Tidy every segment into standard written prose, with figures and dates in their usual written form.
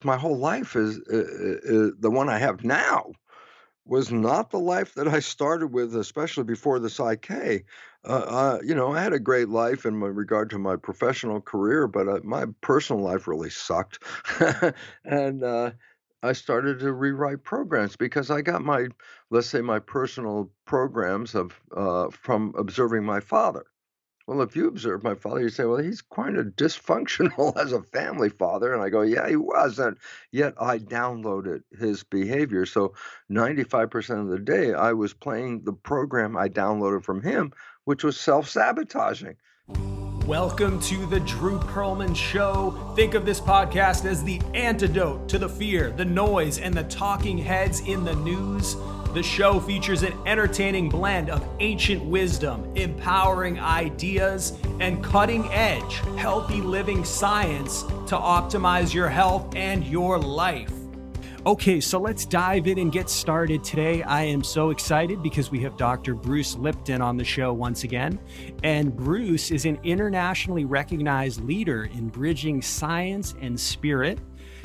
my whole life is the one I have now was not the life that I started with, especially before the psych. I had a great life in my regard to my professional career, but my personal life really sucked. and I started to rewrite programs because I got let's say, my personal programs from observing my father. Well, if you observe my father, you say, well, he's kind of dysfunctional as a family father. And I go, yeah, he was. And yet I downloaded his behavior. So 95% of the day, I was playing the program I downloaded from him, which was self-sabotaging. Welcome to the Drew Perlman Show. Think of this podcast as the antidote to the fear, the noise, and the talking heads in the news. The show features an entertaining blend of ancient wisdom, empowering ideas, and cutting-edge, healthy living science to optimize your health and your life. Okay, so let's dive in and get started today. I am so excited because we have Dr. Bruce Lipton on the show once again. And Bruce is an internationally recognized leader in bridging science and spirit,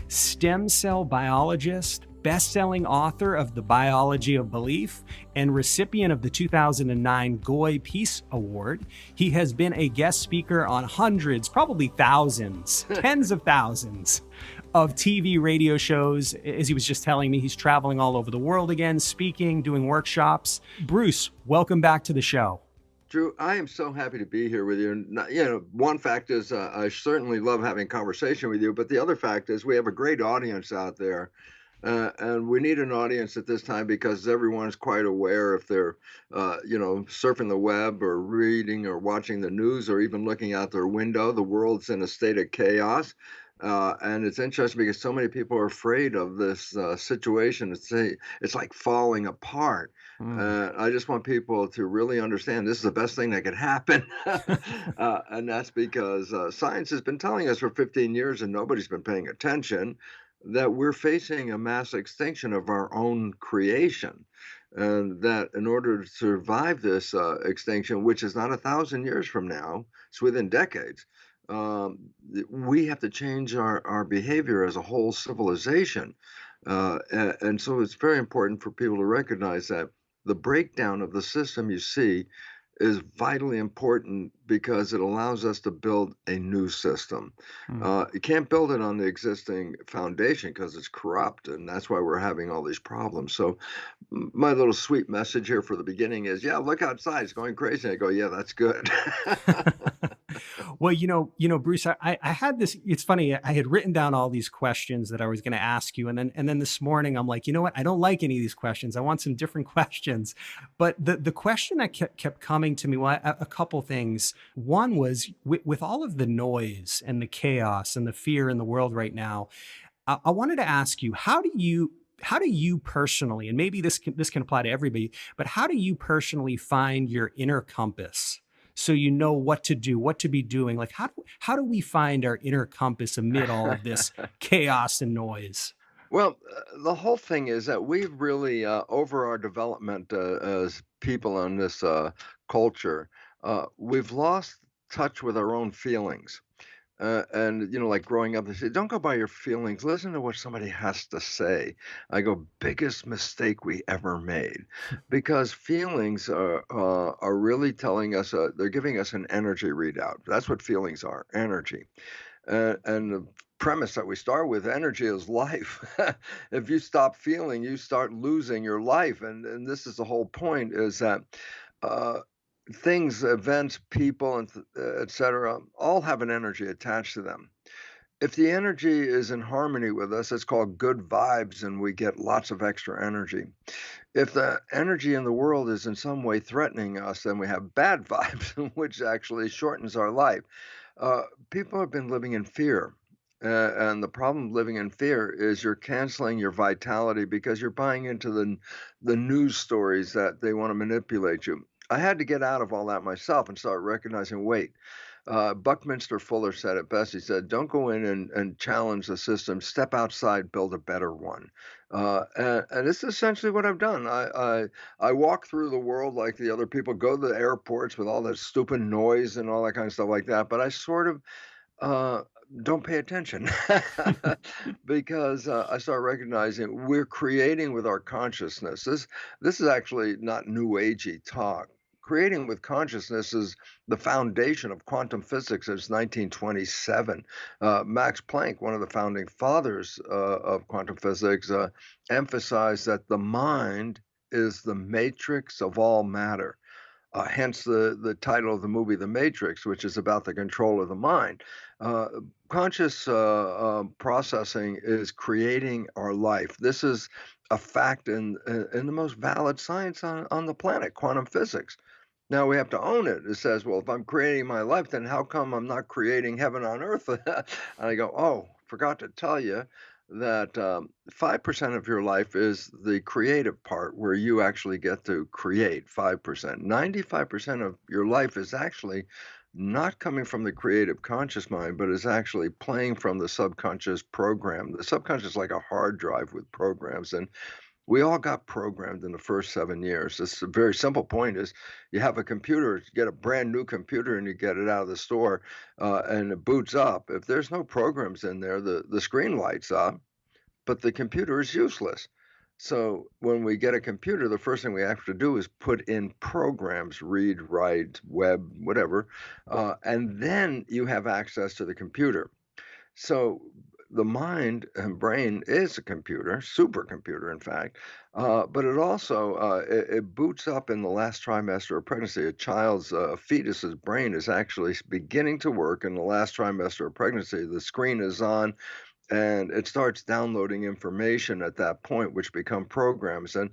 stem cell biologist, best-selling author of The Biology of Belief, and recipient of the 2009 Goy Peace Award. He has been a guest speaker on hundreds, probably thousands, tens of thousands of TV radio shows. As he was just telling me, he's traveling all over the world again, speaking, doing workshops. Bruce, welcome back to the show. Drew, I am so happy to be here with you. And, one fact is I certainly love having conversation with you, but the other fact is we have a great audience out there. And we need an audience at this time because everyone's quite aware if they're, surfing the web or reading or watching the news or even looking out their window. The world's in a state of chaos. And it's interesting because so many people are afraid of this situation. It's like falling apart. I just want people to really understand this is the best thing that could happen. And that's because science has been telling us for 15 years and nobody's been paying attention that we're facing a mass extinction of our own creation. And that in order to survive this extinction, which is not 1,000 years from now, it's within decades, we have to change our behavior as a whole civilization. And so it's very important for people to recognize that the breakdown of the system you see is vitally important because it allows us to build a new system. You can't build it on the existing foundation because it's corrupt, and that's why we're having all these problems. So my little sweet message here for the beginning is, yeah, look outside, it's going crazy. I go, yeah, that's good. Well, Bruce, I had this, it's funny, I had written down all these questions that I was going to ask you. And then this morning, I'm like, you know what? I don't like any of these questions. I want some different questions. But the question that kept coming to me, well, a couple things. One was with all of the noise and the chaos and the fear in the world right now, I wanted to ask you, how do you personally, and maybe this can apply to everybody, but how do you personally find your inner compass? So you know what to do, what to be doing. Like how do we find our inner compass amid all of this chaos and noise? Well, the whole thing is that we've really, over our development as people in this culture, we've lost touch with our own feelings. And like growing up, they say, "Don't go by your feelings. Listen to what somebody has to say." I go, biggest mistake we ever made, because feelings are really telling us. They're giving us an energy readout. That's what feelings are, energy. And the premise that we start with, energy is life. If you stop feeling, you start losing your life. And this is the whole point: is that. Uh, Things, events, people, and et cetera, all have an energy attached to them. If the energy is in harmony with us, it's called good vibes, and we get lots of extra energy. If the energy in the world is in some way threatening us, then we have bad vibes, which actually shortens our life. Uh, People have been living in fear. And the problem living in fear is you're canceling your vitality because you're buying into the news stories that they want to manipulate you. I had to get out of all that myself and start recognizing, wait, Buckminster Fuller said it best. He said, don't go in and challenge the system. Step outside, build a better one. And this is essentially what I've done. I walk through the world like the other people, go to the airports with all that stupid noise and all that kind of stuff like that. But I sort of don't pay attention because I start recognizing we're creating with our consciousness. This is actually not new agey talk. Creating with consciousness is the foundation of quantum physics since 1927. Max Planck, one of the founding fathers of quantum physics, emphasized that the mind is the matrix of all matter. Hence the title of the movie The Matrix, which is about the control of the mind. Uh, Conscious processing is creating our life. This is a fact in the most valid science on the planet, quantum physics. Now we have to own it. It says, well, if I'm creating my life, then how come I'm not creating heaven on earth? And I go, oh, forgot to tell you that 5% of your life is the creative part where you actually get to create 5%. 95% of your life is actually not coming from the creative conscious mind, but is actually playing from the subconscious program. The subconscious is like a hard drive with programs. And we all got programmed in the first 7 years. This a very simple point is you have a computer, you get a brand new computer and you get it out of the store, and it boots up. If there's no programs in there, the screen lights up, but the computer is useless. So when we get a computer, the first thing we have to do is put in programs, read, write, web, whatever, and then you have access to the computer. So the mind and brain is a computer, supercomputer, in fact, but it also it boots up in the last trimester of pregnancy. A child's fetus's brain is actually beginning to work in the last trimester of pregnancy. The screen is on, and it starts downloading information at that point, which become programs. And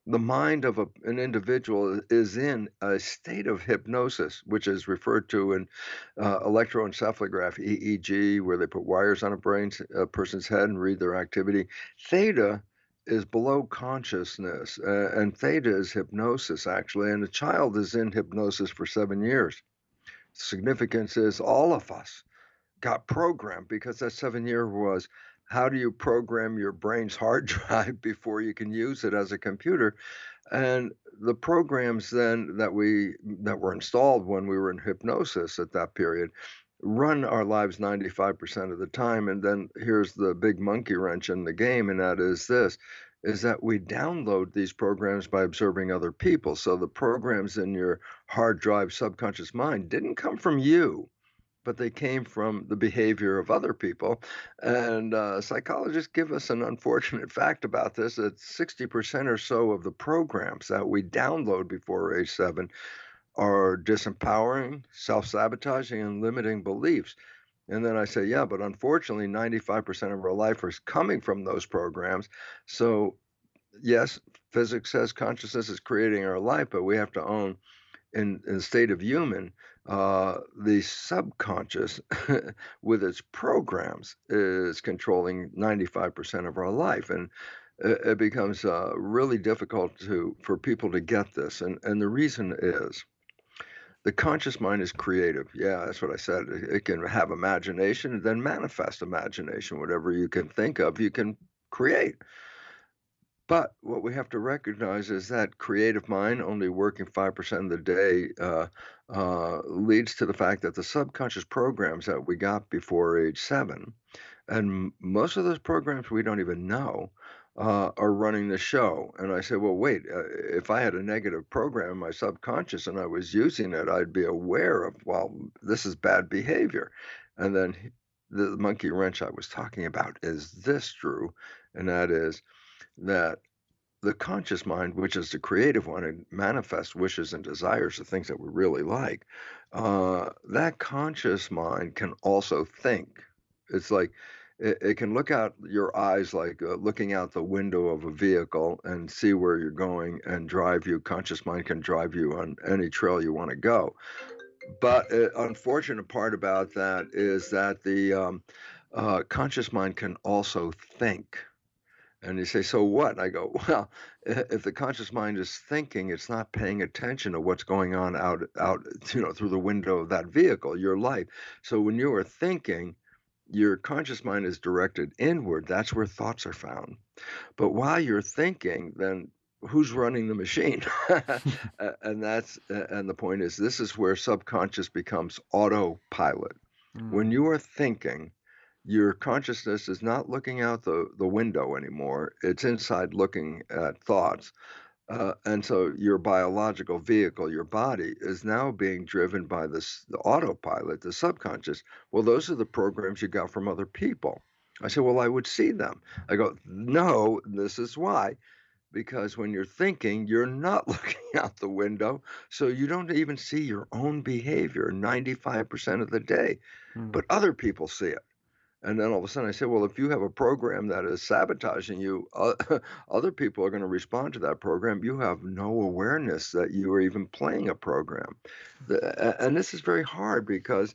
the mind of an individual is in a state of hypnosis, which is referred to in electroencephalograph, EEG, where they put wires on a person's head and read their activity. Theta is below consciousness, and theta is hypnosis, actually. And the child is in hypnosis for 7 years. Significance is all of us got programmed because that 7 year was how do you program your brain's hard drive before you can use it as a computer. And the programs then that were installed when we were in hypnosis at that period run our lives 95% of the time. And then here's the big monkey wrench in the game, and that is this is that we download these programs by observing other people. So the programs in your hard drive subconscious mind didn't come from you, but they came from the behavior of other people. And psychologists give us an unfortunate fact about this, that 60% or so of the programs that we download before age 7 are disempowering, self-sabotaging, and limiting beliefs. And then I say, yeah, but unfortunately, 95% of our life is coming from those programs. So yes, physics says consciousness is creating our life, but we have to own in the state of human, the subconscious with its programs is controlling 95% of our life. And it becomes really difficult for people to get this. And the reason is the conscious mind is creative. Yeah, that's what I said. It can have imagination and then manifest imagination. Whatever you can think of, you can create. But what we have to recognize is that creative mind only working 5% of the day leads to the fact that the subconscious programs that we got before age 7, and most of those programs we don't even know, are running the show. And I say, well, wait, if I had a negative program in my subconscious and I was using it, I'd be aware of, well, this is bad behavior. And then the monkey wrench I was talking about is this, Drew, and that is that the conscious mind, which is the creative one and manifests wishes and desires, the things that we really like, that conscious mind can also think. It's like it can look out your eyes like looking out the window of a vehicle and see where you're going and drive you. Conscious mind can drive you on any trail you want to go. But unfortunate part about that is that the conscious mind can also think. And you say, so what? And I go, well, if the conscious mind is thinking, it's not paying attention to what's going on out, through the window of that vehicle, your life. So when you are thinking, your conscious mind is directed inward. That's where thoughts are found. But while you're thinking, then who's running the machine? And the point is, this is where subconscious becomes autopilot. When you are thinking, your consciousness is not looking out the window anymore. It's inside looking at thoughts. And so your biological vehicle, your body, is now being driven by the autopilot, the subconscious. Well, those are the programs you got from other people. I said, well, I would see them. I go, no, this is why. Because when you're thinking, you're not looking out the window. So you don't even see your own behavior 95% of the day, Mm. but other people see it. And then all of a sudden I say, well, if you have a program that is sabotaging you, other people are going to respond to that program. You have no awareness that you are even playing a program. And this is very hard because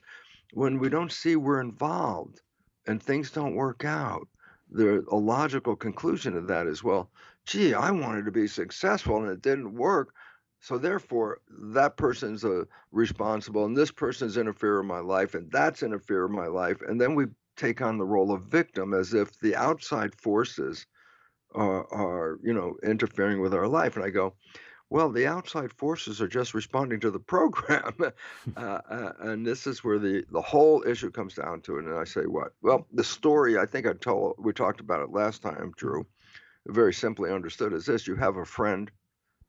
when we don't see we're involved and things don't work out, a logical conclusion of that is, well, gee, I wanted to be successful and it didn't work. So therefore, that person's responsible, and this person's interfering in my life, and that's interfering in my life. And then we take on the role of victim as if the outside forces are interfering with our life. And I go, well, the outside forces are just responding to the program. And this is where the whole issue comes down to it. And I say, what? Well, the story, I think we talked about it last time, Drew, very simply understood is this: you have a friend,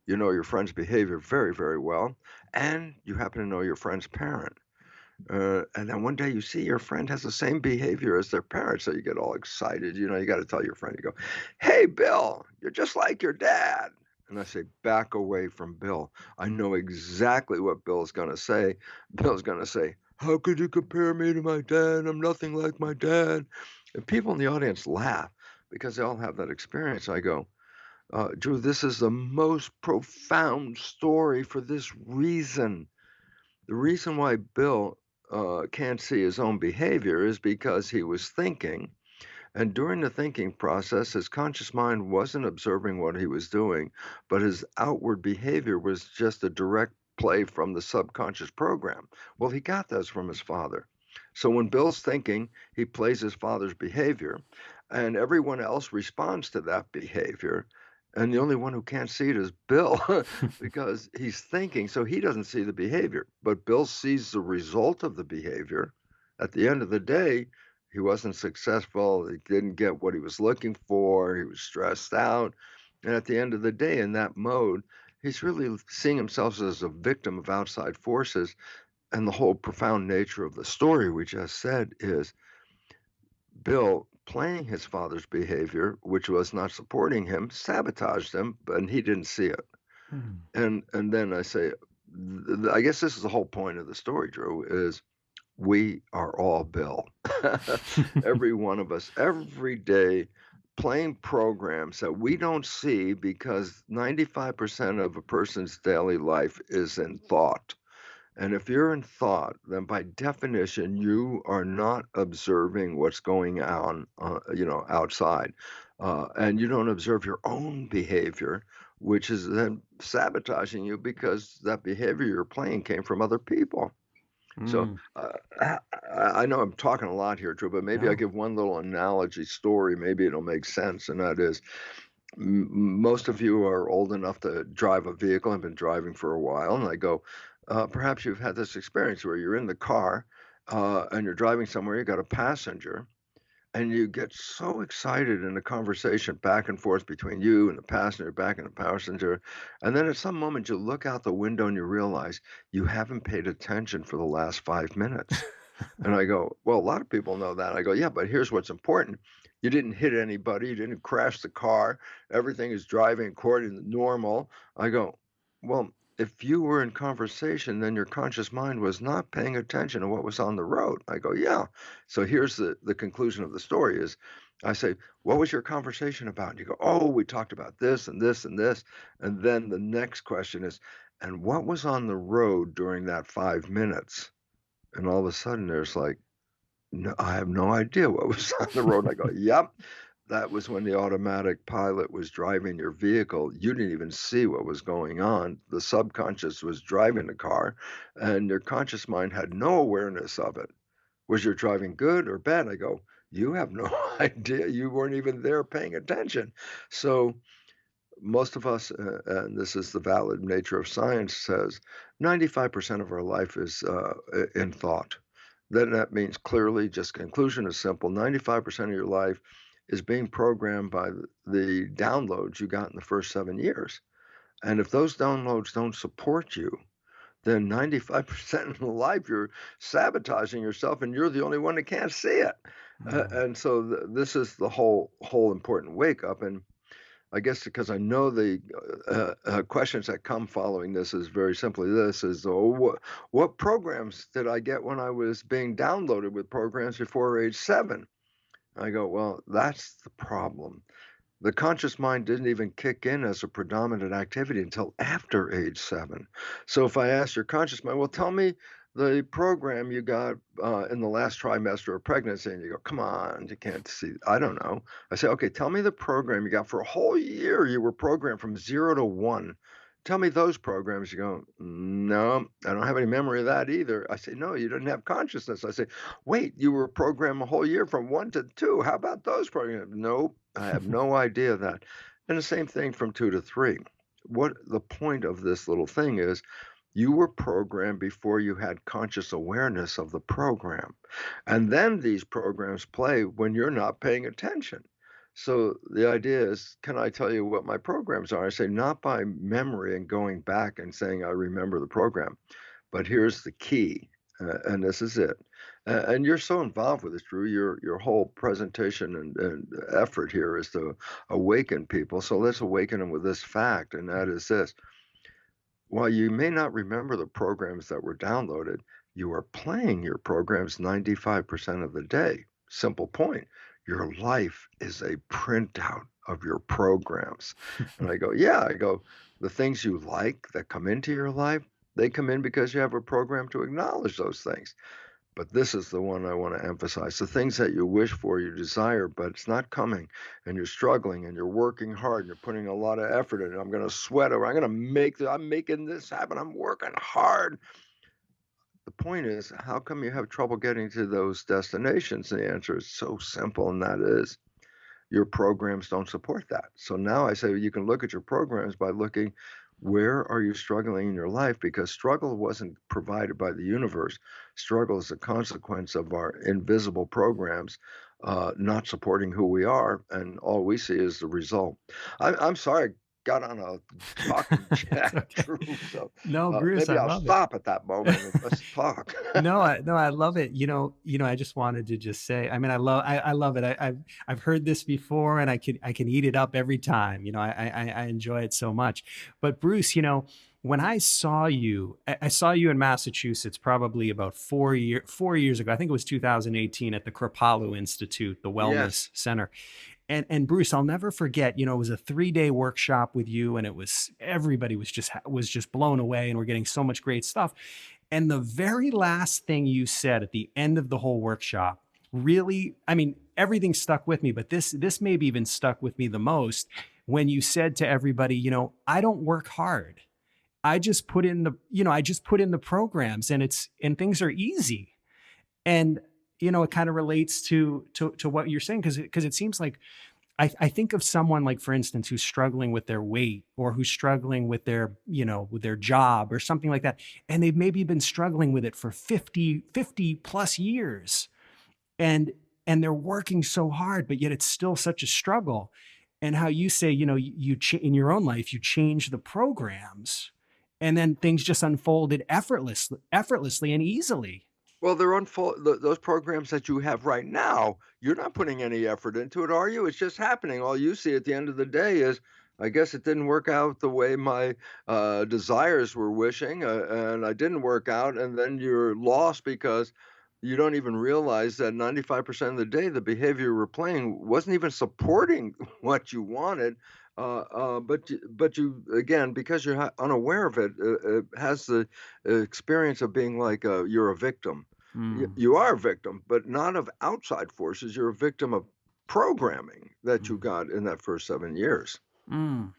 you know your friend's behavior very, very well, and you happen to know your friend's parent. And then one day you see your friend has the same behavior as their parents, so you get all excited. You got to tell your friend, you go, "Hey, Bill, you're just like your dad." And I say, back away from Bill. I know exactly what Bill's going to say. Bill's going to say, "How could you compare me to my dad? I'm nothing like my dad." And people in the audience laugh because they all have that experience. I go, Drew, this is the most profound story for this reason. The reason why Bill can't see his own behavior is because he was thinking. And during the thinking process, his conscious mind wasn't observing what he was doing, but his outward behavior was just a direct play from the subconscious program. Well, he got those from his father. So when Bill's thinking, he plays his father's behavior, and everyone else responds to that behavior. And the only one who can't see it is Bill because he's thinking, so he doesn't see the behavior. But Bill sees the result of the behavior. At the end of the day, he wasn't successful. He didn't get what he was looking for. He was stressed out. And at the end of the day, in that mode, he's really seeing himself as a victim of outside forces. And the whole profound nature of the story we just said is Bill, playing his father's behavior, which was not supporting him, sabotaged him, and he didn't see it. Mm. And then I say, I guess this is the whole point of the story, Drew, is we are all Bill. Every one of us, every day, playing programs that we don't see because 95% of a person's daily life is in thought. And if you're in thought, then by definition, you are not observing what's going on, outside. And you don't observe your own behavior, which is then sabotaging you because that behavior you're playing came from other people. So Mm. I know I'm talking a lot here, Drew, but maybe I No. give one little analogy story. Maybe it'll make sense. And that is, most of you are old enough to drive a vehicle and been driving for a while. And I go, perhaps you've had this experience where you're in the car and you're driving somewhere, you got a passenger, and you get so excited in a conversation back and forth between you and the passenger, back and the passenger. And then at some moment, you look out the window and you realize you haven't paid attention for the last 5 minutes. And I go, well, a lot of people know that. I go, yeah, but here's what's important. You didn't hit anybody. You didn't crash the car. Everything is driving according to normal. I go, well, if you were in conversation, then your conscious mind was not paying attention to what was on the road. I go, yeah. So here's the conclusion of the story is I say, what was your conversation about? And you go, oh, we talked about this and this and this. And then the next question is, and what was on the road during that 5 minutes? And all of a sudden there's like, no, I have no idea what was on the road. And I go, yep, that was when the automatic pilot was driving your vehicle. You didn't even see what was going on. The subconscious was driving the car, and your conscious mind had no awareness of it. Was your driving good or bad? I go, you have no idea. You weren't even there paying attention. So most of us, and this is the valid nature of science, says 95% of our life is in thought. then that means clearly, just conclusion is simple, 95% of your life is being programmed by the downloads you got in the first 7 years. And if those downloads don't support you, then 95% of the life you're sabotaging yourself and you're the only one that can't see it. Mm. And so this is the whole important wake up. And I guess because I know the questions that come following this is very simply this is, oh, what programs did I get when I was being downloaded with programs before age 7? I go, well, that's the problem. The conscious mind didn't even kick in as a predominant activity until after age 7. So if I ask your conscious mind, well, tell me the program you got in the last trimester of pregnancy, and you go, come on, you can't see. I don't know. I say, okay, tell me the program you got for a whole year. You were programmed from 0 to 1. Tell me those programs. You go, no, I don't have any memory of that either. I say, no, you didn't have consciousness. I say, wait, you were programmed a whole year from 1 to 2. How about those programs? Nope, I have no idea of that. And the same thing from 2 to 3. What the point of this little thing is, you were programmed before you had conscious awareness of the program. And then these programs play when you're not paying attention. So the idea is, can I tell you what my programs are? I say, not by memory and going back and saying, I remember the program, but here's the key, and this is it. And you're so involved with this, Drew. Your whole presentation and effort here is to awaken people. So let's awaken them with this fact, and that is this. While you may not remember the programs that were downloaded, you are playing your programs 95% of the day. Simple point. Your life is a printout of your programs. And I go, yeah, I go, the things you like that come into your life, they come in because you have a program to acknowledge those things. But this is the one I want to emphasize. The things that you wish for, you desire, but it's not coming, and you're struggling, and you're working hard, and you're putting a lot of effort in it. I'm going to sweat over. I'm making this happen. I'm working hard. The point is, how come you have trouble getting to those destinations? And the answer is so simple, and that is your programs don't support that. So now I say you can look at your programs by looking, where are you struggling in your life? Because struggle wasn't provided by the universe. Struggle is a consequence of our invisible programs not supporting who we are, and all we see is the result. I'm sorry, I got on a talking It's jack, okay. Drew. So No, Bruce, maybe I I'll love it. stop at that moment and let's talk. No, I love it. I just wanted to just say, I mean, I love it. I've heard this before, and I can eat it up every time. I enjoy it so much. But Bruce, when I saw you, I saw you in Massachusetts probably about 4 years ago. I think it was 2018 at the Kripalu Institute, the Yes. Wellness Center. And Bruce, I'll never forget, it was a 3-day workshop with you, and everybody was just blown away, and we're getting so much great stuff. And the very last thing you said at the end of the whole workshop really, I mean, everything stuck with me, but this maybe even stuck with me the most, when you said to everybody, I don't work hard. I just put in the programs, and things are easy. And it kind of relates to what you're saying, because it seems like I think of someone, like, for instance, who's struggling with their weight, or who's struggling with their job or something like that. And they've maybe been struggling with it for 50 plus years. And they're working so hard, but yet it's still such a struggle. And how you say, in your own life, you change the programs, and then things just unfolded effortlessly and easily. Well, they're those programs that you have right now, you're not putting any effort into it, are you? It's just happening. All you see at the end of the day is, I guess it didn't work out the way my desires were wishing, and I didn't work out. And then you're lost because you don't even realize that 95% of the day, the behavior you were playing wasn't even supporting what you wanted. But you, again, because you're unaware of it, it has the experience of being like you're a victim. Mm, You are a victim, but not of outside forces. You're a victim of programming that you mm, got in that first 7 years. mm.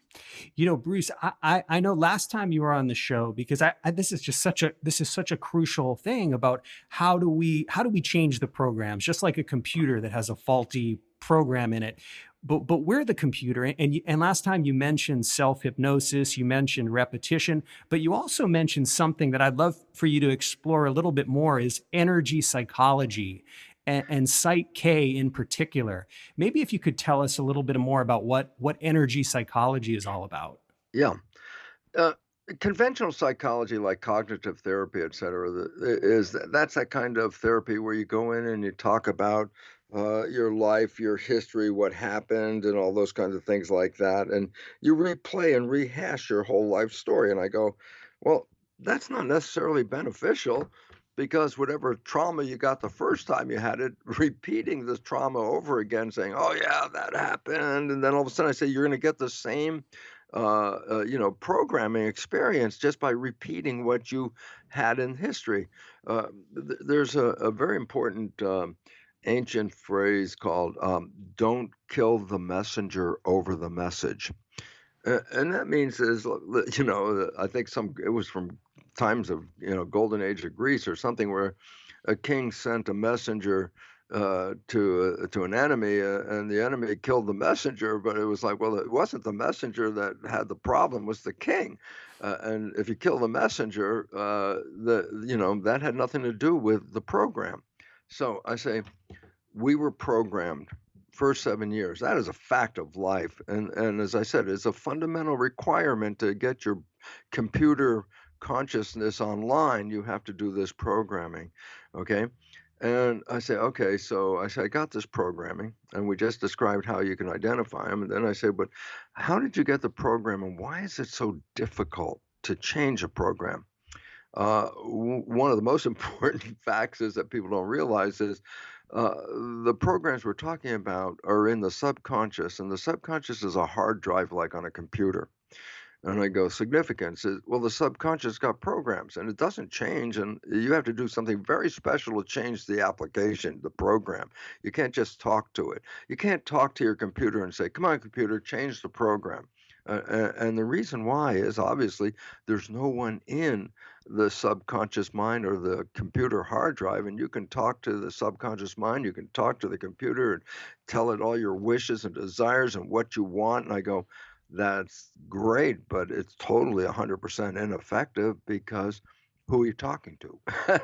Bruce, I know last time you were on the show, because this is such a crucial thing about how do we change the programs, just like a computer that has a faulty program in it. but we're the computer. And last time you mentioned self hypnosis, you mentioned repetition, but you also mentioned something that I'd love for you to explore a little bit more is energy psychology and Psych K in particular. Maybe if you could tell us a little bit more about what energy psychology is all about. Yeah. Uh, Conventional psychology, like cognitive therapy, et cetera, that's that kind of therapy where you go in and you talk about your life, your history, what happened, and all those kinds of things like that, and you replay and rehash your whole life story. And I go, well, that's not necessarily beneficial because whatever trauma you got the first time you had it, repeating this trauma over again, saying, "Oh yeah, that happened," and then all of a sudden I say you're going to get the same programming experience just by repeating what you had in history. There's a very important ancient phrase called "Don't kill the messenger over the message," and that means I think it was from times of golden age of Greece or something where a king sent a messenger to an enemy, and the enemy killed the messenger. But it was like, well, it wasn't the messenger that had the problem; it was the king. And if you kill the messenger, that had nothing to do with the program. So I say we were programmed first 7 years. That is a fact of life, and as I said, it's a fundamental requirement to get your computer consciousness online. You have to do this programming, okay? And I say, okay, so I say, I got this programming, and we just described how you can identify them. And then I say, but how did you get the program, and why is it so difficult to change a program? One of the most important facts is that people don't realize is uh, the programs we're talking about are in the subconscious, and the subconscious is a hard drive like on a computer. And I go, significance is, well, the subconscious got programs and it doesn't change. And you have to do something very special to change the application, the program. You can't just talk to it. You can't talk to your computer and say, come on, computer, change the program. And the reason why is obviously there's no one in the subconscious mind or the computer hard drive, and you can talk to the subconscious mind, you can talk to the computer and tell it all your wishes and desires and what you want. And I go, that's great, but it's totally 100% ineffective because who are you talking to?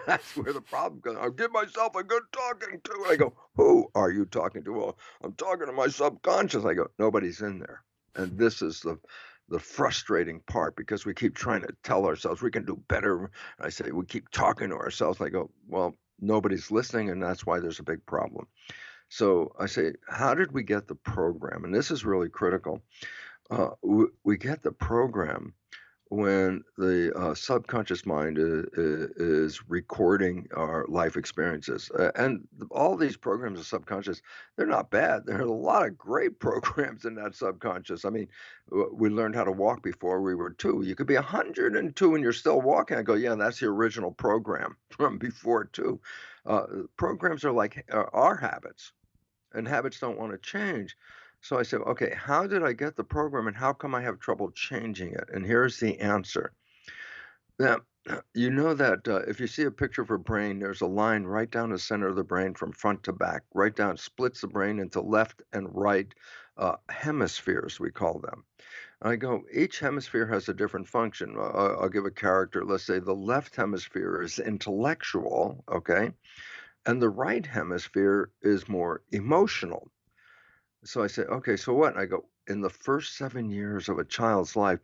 That's where the problem comes. I'll give myself a good talking to. I go, who are you talking to? Well, I'm talking to my subconscious. I go, nobody's in there. And this is the frustrating part because we keep trying to tell ourselves we can do better. I say we keep talking to ourselves. I go, well, nobody's listening, and that's why there's a big problem. So I say, how did we get the program? And this is really critical. We get the program when the subconscious mind is recording our life experiences. And all these programs of subconscious, they're not bad. There are a lot of great programs in that subconscious. I mean, we learned how to walk before we were 2. You could be 102 and you're still walking. I go, yeah, that's the original program from before 2. Programs are like our habits, and habits don't want to change. So I said, okay, how did I get the program and how come I have trouble changing it? And here's the answer. Now, you know that if you see a picture of a brain, there's a line right down the center of the brain from front to back, right down, splits the brain into left and right hemispheres, we call them. I go, each hemisphere has a different function. I'll give a character. Let's say the left hemisphere is intellectual, okay? And the right hemisphere is more emotional. So I say, okay, so what? And I go, in the first 7 years of a child's life,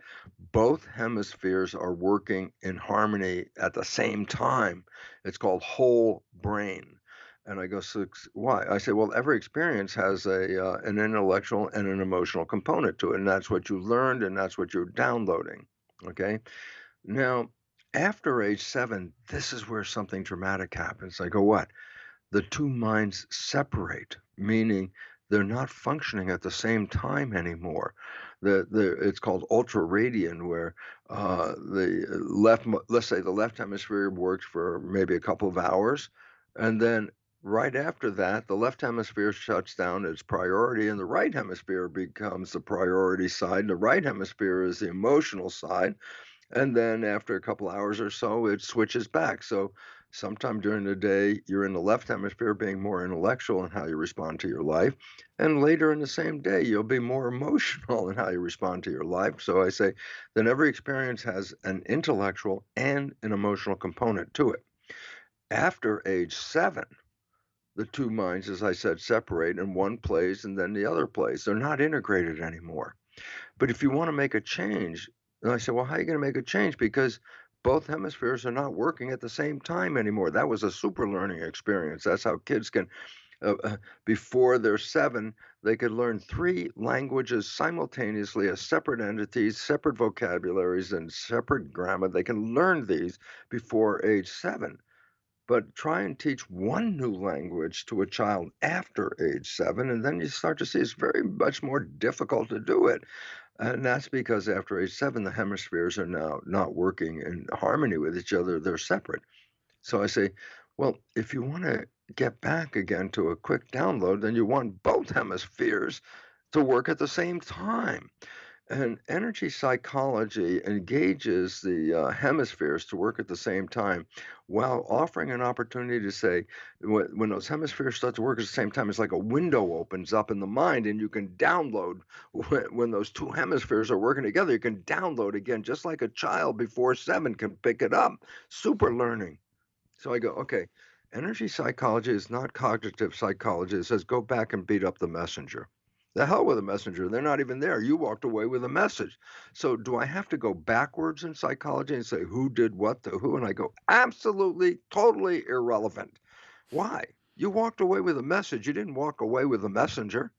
both hemispheres are working in harmony at the same time. It's called whole brain. And I go, so why? I say, well, every experience has an intellectual and an emotional component to it, and that's what you learned, and that's what you're downloading. Okay. Now, after age 7, this is where something dramatic happens. I go, what? The two minds separate, meaning they're not functioning at the same time anymore. It's called ultraradian, where let's say the left hemisphere works for maybe a couple of hours, and then right after that, the left hemisphere shuts down its priority, and the right hemisphere becomes the priority side. The right hemisphere is the emotional side, and then after a couple hours or so, it switches back. So Sometime during the day, you're in the left hemisphere being more intellectual in how you respond to your life. And later in the same day, you'll be more emotional in how you respond to your life. So I say that every experience has an intellectual and an emotional component to it. After age 7, the two minds, as I said, separate and one plays and then the other plays. They're not integrated anymore. But if you want to make a change, and I said, well, how are you going to make a change? Because both hemispheres are not working at the same time anymore. That was a super learning experience. That's how kids can, before they're 7, they could learn 3 languages simultaneously as separate entities, separate vocabularies, and separate grammar. They can learn these before age 7. But try and teach one new language to a child after age 7, and then you start to see it's very much more difficult to do it. And that's because after age 7, the hemispheres are now not working in harmony with each other. They're separate. So I say, well, if you want to get back again to a quick download, then you want both hemispheres to work at the same time. And energy psychology engages the hemispheres to work at the same time while offering an opportunity to say, when those hemispheres start to work at the same time, it's like a window opens up in the mind and you can download when those two hemispheres are working together. You can download again, just like a child before 7 can pick it up. Super learning. So I go, okay, energy psychology is not cognitive psychology. It says go back and beat up the messenger. The hell with the messenger. They're not even there. You walked away with a message. So do I have to go backwards in psychology and say who did what to who? And I go, absolutely, totally irrelevant. Why? You walked away with a message. You didn't walk away with a messenger.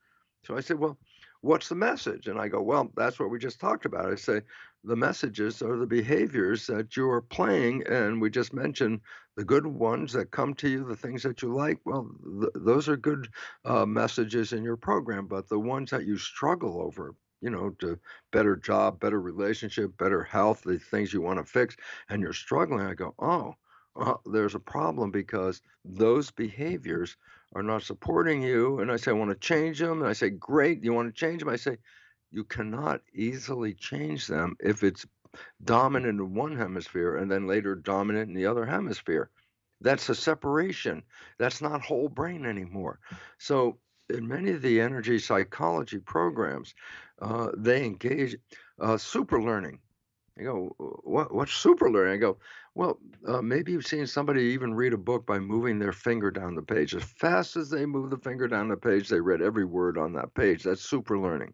So I said, well, what's the message? And I go, well, that's what we just talked about. I say, the messages are the behaviors that you are playing. And we just mentioned the good ones that come to you, the things that you like. Well, those are good messages in your program, but the ones that you struggle over, to better job, better relationship, better health, the things you want to fix, and you're struggling, I go, oh, there's a problem because those behaviors are not supporting you. And I say, I want to change them. And I say, great, you want to change them? I say, you cannot easily change them if it's dominant in one hemisphere and then later dominant in the other hemisphere. That's a separation. That's not whole brain anymore. So in many of the energy psychology programs, they engage super learning. I go, what's super learning? I go, well, maybe you've seen somebody even read a book by moving their finger down the page. As fast as they move the finger down the page, they read every word on that page. That's super learning.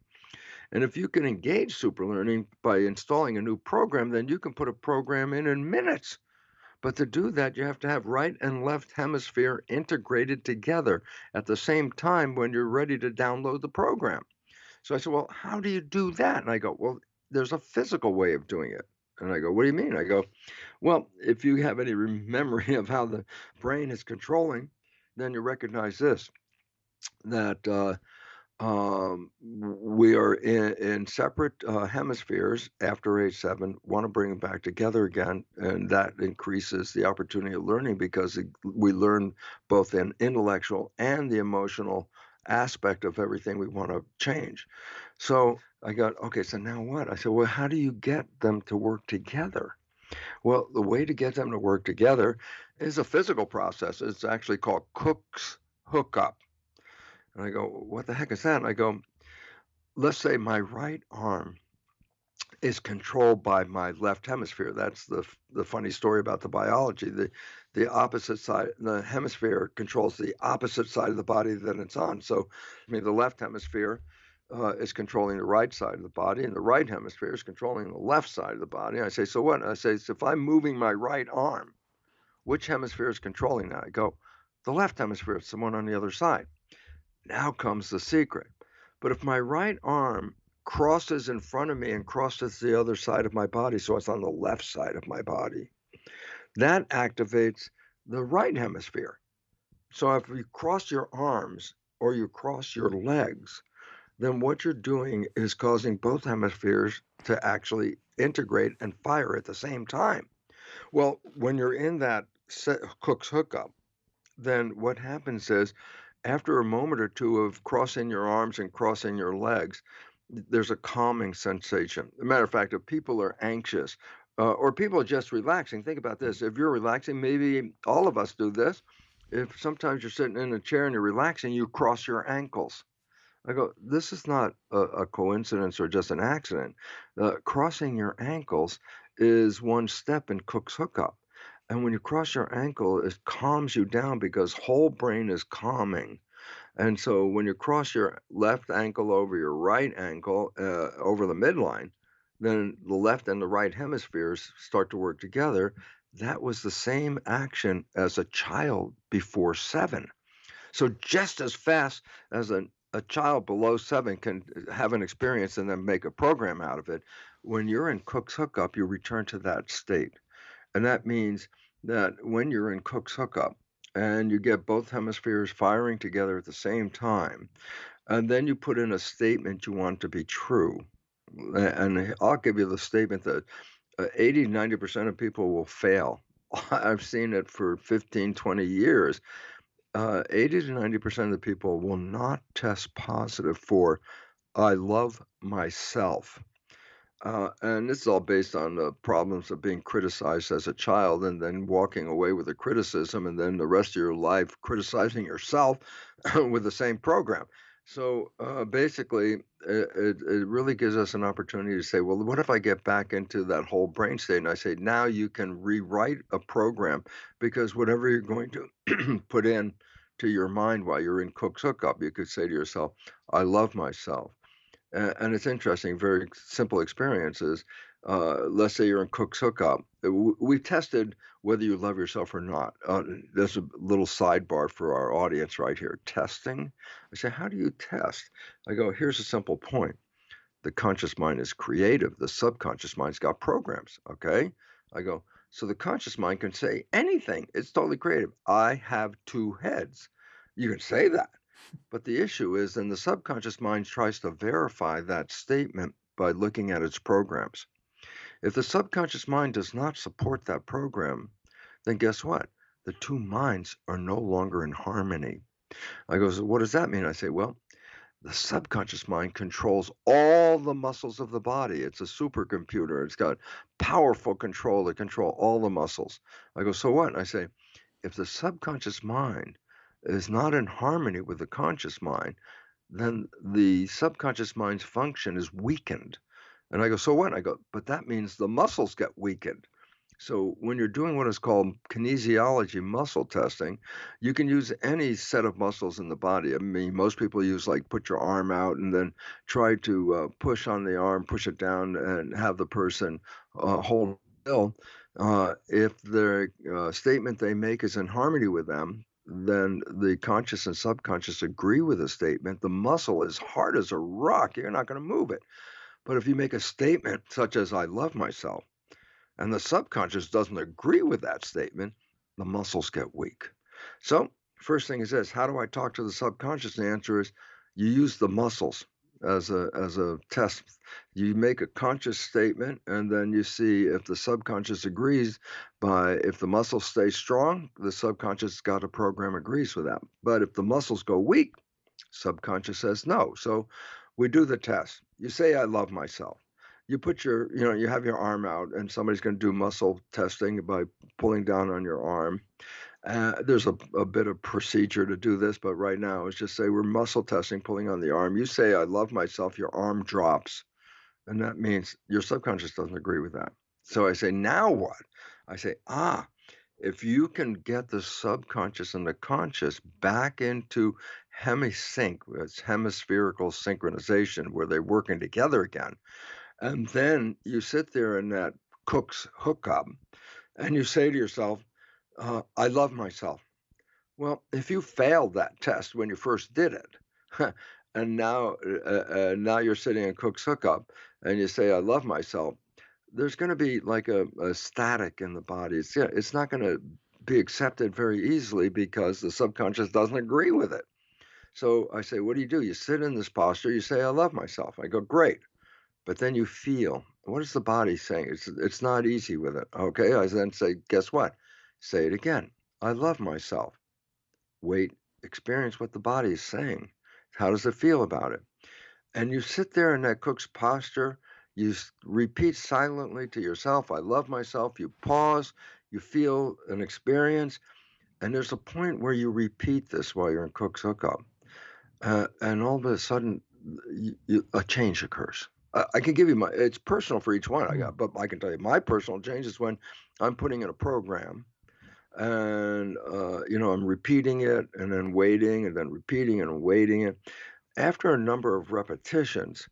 And if you can engage super learning by installing a new program, then you can put a program in minutes. But to do that, you have to have right and left hemisphere integrated together at the same time when you're ready to download the program. So I said, well, how do you do that? And I go, well, there's a physical way of doing it. And I go, what do you mean? I go, well, if you have any memory of how the brain is controlling, then you recognize this, that we are in separate hemispheres after age 7, want to bring them back together again, and that increases the opportunity of learning because we learn both the intellectual and the emotional aspect of everything we want to change. So I got, okay, so now what? I said, well, how do you get them to work together? Well, the way to get them to work together is a physical process. It's actually called Cook's hookup. And I go, what the heck is that? And I go, let's say my right arm is controlled by my left hemisphere. That's the funny story about the biology. The opposite side, the hemisphere controls the opposite side of the body that it's on. So, I mean, the left hemisphere is controlling the right side of the body, and the right hemisphere is controlling the left side of the body. And I say, so what? And I say, so if I'm moving my right arm, which hemisphere is controlling that? I go, the left hemisphere. It's the one on the other side. Now comes the secret. But if my right arm crosses in front of me and crosses the other side of my body, so it's on the left side of my body, that activates the right hemisphere. So if you cross your arms or you cross your legs, then what you're doing is causing both hemispheres to actually integrate and fire at the same time. Well, when you're in that Cook's hookup, then what happens is after a moment or two of crossing your arms and crossing your legs, there's a calming sensation. As a matter of fact, if people are anxious, Or people just relaxing. Think about this. If you're relaxing, maybe all of us do this. If sometimes you're sitting in a chair and you're relaxing, you cross your ankles. I go, this is not a coincidence or just an accident. Crossing your ankles is one step in Cook's hookup. And when you cross your ankle, it calms you down because whole brain is calming. And so when you cross your left ankle over your right ankle, over the midline, then the left and the right hemispheres start to work together. That was the same action as a child before 7. So just as fast as a child below 7 can have an experience and then make a program out of it, when you're in Cook's hookup, you return to that state. And that means that when you're in Cook's hookup and you get both hemispheres firing together at the same time, and then you put in a statement you want to be true. And I'll give you the statement that 80, 90% of people will fail. I've seen it for 15, 20 years. 80 to 90% of the people will not test positive for I love myself. And this is all based on the problems of being criticized as a child and then walking away with a criticism and then the rest of your life criticizing yourself with the same program. So basically, it really gives us an opportunity to say, well, what if I get back into that whole brain state? And I say, now you can rewrite a program because whatever you're going to put in to your mind while you're in Cook's hookup, you could say to yourself, I love myself. And it's interesting, very simple experiences. Let's say you're in Cook's hookup. We tested whether you love yourself or not. There's a little sidebar for our audience right here. Testing. I say, how do you test? I go, here's a simple point. The conscious mind is creative. The subconscious mind's got programs. Okay. I go, so the conscious mind can say anything. It's totally creative. I have 2 heads. You can say that. But the issue is then the subconscious mind tries to verify that statement by looking at its programs. If the subconscious mind does not support that program, then guess what? The 2 minds are no longer in harmony. I go, so what does that mean? I say, well, the subconscious mind controls all the muscles of the body. It's a supercomputer. It's got powerful control to control all the muscles. I go, so what? And I say, if the subconscious mind is not in harmony with the conscious mind, then the subconscious mind's function is weakened. And I go, so what? I go, but that means the muscles get weakened. So when you're doing what is called kinesiology muscle testing, you can use any set of muscles in the body. I mean, most people use like put your arm out and then try to push on the arm, push it down, and have the person hold still. If the statement they make is in harmony with them, then the conscious and subconscious agree with the statement. The muscle is hard as a rock. You're not going to move it. But if you make a statement such as, I love myself, and the subconscious doesn't agree with that statement, the muscles get weak. So, first thing is this: how do I talk to the subconscious? The answer is you use the muscles as a test. You make a conscious statement, and then you see if the subconscious agrees. By if the muscles stay strong, the subconscious got a program agrees with that. But if the muscles go weak, subconscious says no. So we do the test. You say, I love myself. You put you have your arm out, and somebody's going to do muscle testing by pulling down on your arm. There's a bit of procedure to do this, but right now it's just say we're muscle testing, pulling on the arm. You say, I love myself, your arm drops. And that means your subconscious doesn't agree with that. So I say, now what? I say, if you can get the subconscious and the conscious back into hemisync, it's hemispherical synchronization, where they're working together again. And then you sit there in that Cook's hookup and you say to yourself, I love myself. Well, if you failed that test when you first did it, and now you're sitting in Cook's hookup and you say, I love myself, there's going to be like a static in the body. It's not going to be accepted very easily because the subconscious doesn't agree with it. So I say, what do? You sit in this posture, you say, I love myself. I go, great. But then you feel, what is the body saying? It's not easy with it. Okay. I then say, guess what? Say it again. I love myself. Wait, experience what the body is saying. How does it feel about it? And you sit there in that Cook's posture. repeat silently to yourself, I love myself. You pause, you feel an experience, and there's a point where you repeat this while you're in Cook's Hookup. And all of a sudden, a change occurs. I can give you it's personal for each one Mm. but I can tell you my personal change is when I'm putting in a program and, I'm repeating it and then waiting and then repeating and waiting it. After a number of repetitions,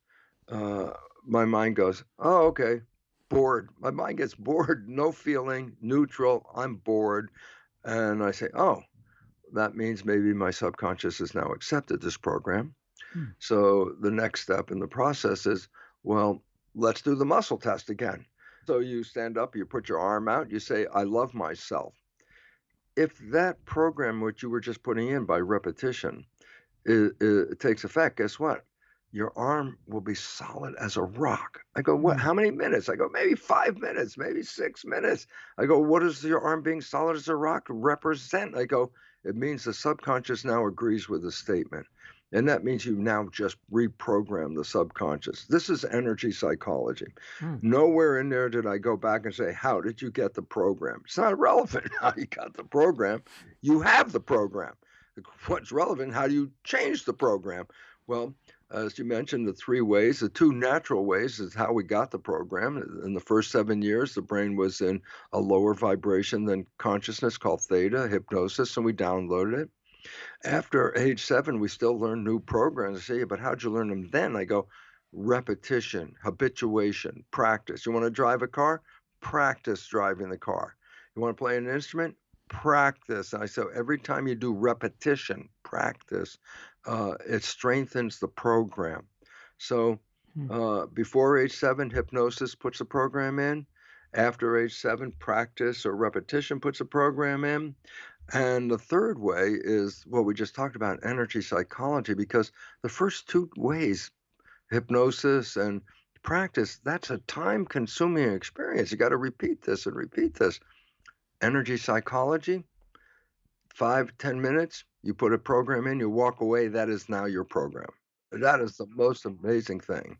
uh, my mind goes, "Oh, okay, bored." My mind gets bored, no feeling, neutral. I'm bored. And I say, "Oh, that means maybe my subconscious has now accepted this program." Mm. So the next step in the process is, well, let's do the muscle test again. So you stand up, you put your arm out, you say, I love myself. If that program, which you were just putting in by repetition, it takes effect, guess what? Your arm will be solid as a rock. I go, what? Mm. How many minutes? I go, maybe 5 minutes, maybe 6 minutes. I go, what does your arm being solid as a rock represent? I go, it means the subconscious now agrees with the statement. And that means you now just reprogram the subconscious. This is energy psychology. Mm. Nowhere in there did I go back and say, how did you get the program? It's not relevant how you got the program. You have the program. What's relevant? How do you change the program? Well, as you mentioned, the three ways, the two natural ways is how we got the program. In the first 7 years, the brain was in a lower vibration than consciousness called theta, hypnosis, and we downloaded it. After age 7, we still learn new programs. I say, "Yeah, but how'd you learn them then?" I go, repetition, habituation, practice. You want to drive a car? Practice driving the car. You want to play an instrument? Practice. I so every time you do repetition, practice, it strengthens the program. So Mm. before age 7, hypnosis puts a program in. After age 7, practice or repetition puts a program in. And the third way is what we just talked about, energy psychology, because the first two ways, hypnosis and practice, that's a time-consuming experience. You got to repeat this and repeat this. Energy psychology, 5, 10 minutes, you put a program in, you walk away, that is now your program. That is the most amazing thing.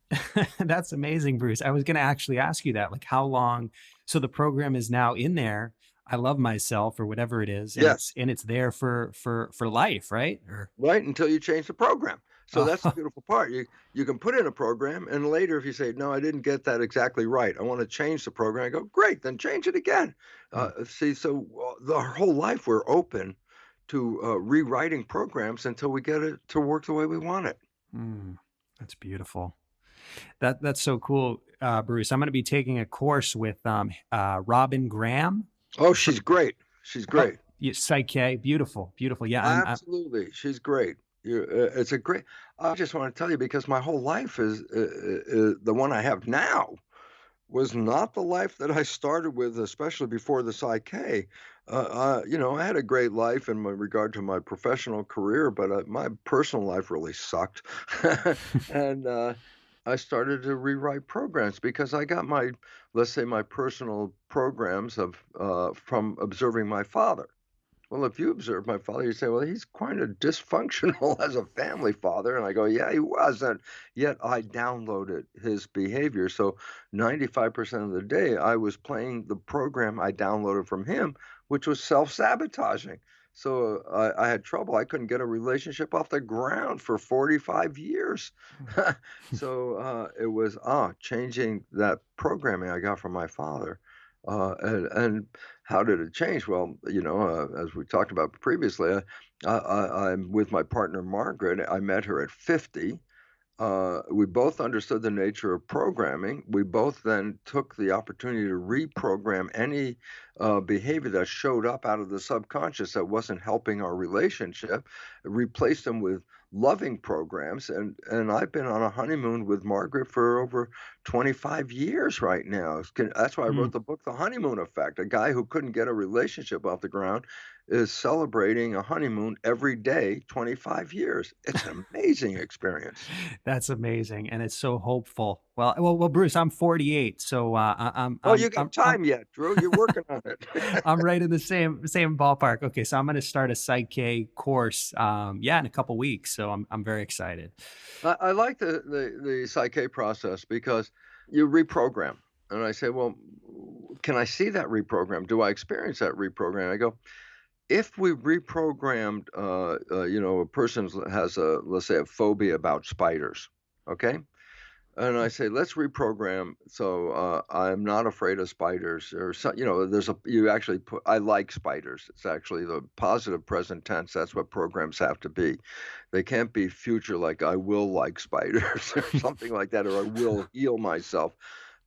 That's amazing, Bruce. I was going to actually ask you that, like how long. So the program is now in there. I love myself, or whatever it is, and Yes. it's there for life, right? Or Right, until you change the program. So that's the oh, beautiful part. You can put in a program, and later if you say, "No, I didn't get that exactly right. I wanna change the program." I go, "Great, then change it again." mm, See, so, the whole life we're open to, rewriting programs until we get it to work the way we want it. mm, that's beautiful. That's so cool, Bruce. I'm going to be taking a course with Robin Graham. Oh, Fr- she's great. She's oh, great. yeah, Psyche, beautiful, beautiful. Yeah, I'm Absolutely, she's great. It's a great I just wanna tell you because my whole life is, the one I have now was not the life that I started with, especially before the Psyche. I had a great life in my regard to my professional career, but my personal life really sucked. And I started to rewrite programs because I got let's say, my personal programs from observing my father. Well, if you observe my father, you say, well, he's kind of dysfunctional as a family father. And I go, yeah, he was. And yet I downloaded his behavior. So 95% of the day, I was playing the program I downloaded from him, which was self-sabotaging. So I had trouble. I couldn't get a relationship off the ground for 45 years. So it was changing that programming I got from my father. And how did it change? Well, as we talked about previously, I'm with my partner Margaret. I met her at 50. We both understood the nature of programming. We both then took the opportunity to reprogram any behavior that showed up out of the subconscious that wasn't helping our relationship, replaced them with loving programs. And I've been on a honeymoon with Margaret for over 25 years right now. That's why I wrote mm, the book, The Honeymoon Effect. A guy who couldn't get a relationship off the ground is celebrating a honeymoon every day, 25 years. It's an amazing experience. That's amazing, and it's so hopeful. Well, Bruce, I'm 48, so Oh, you got time yet, Drew. You're working on it. I'm right in the same ballpark. Okay, so I'm going to start a Psych-K course, yeah, in a couple weeks. So I'm very excited. I like the Psyche process because you reprogram. And I say, well, can I see that reprogram? Do I experience that reprogram? I go, if we reprogrammed, a person has let's say, a phobia about spiders, okay? And I say, let's reprogram. So I'm not afraid of spiders, or so, you actually put, I like spiders. It's actually the positive present tense. That's what programs have to be. They can't be future like I will like spiders or something like that, or I will heal myself.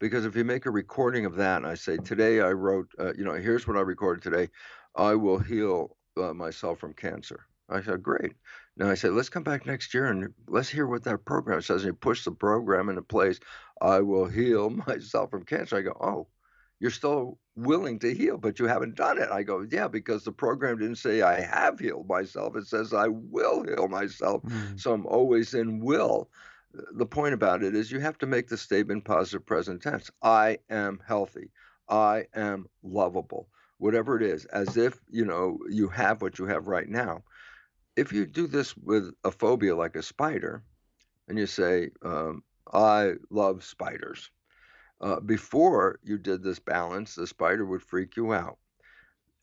Because if you make a recording of that, and I say, today I wrote, here's what I recorded today. I will heal myself from cancer. I said, great. Now I said, let's come back next year and let's hear what that program says. And you push the program into place. I will heal myself from cancer. I go, oh, you're still willing to heal, but you haven't done it. I go, yeah, because the program didn't say I have healed myself. It says I will heal myself. Mm, So I'm always in will. The point about it is you have to make the statement positive present tense. I am healthy. I am lovable. Whatever it is, as if, you have what you have right now. If you do this with a phobia like a spider, and you say, I love spiders, before you did this balance, the spider would freak you out.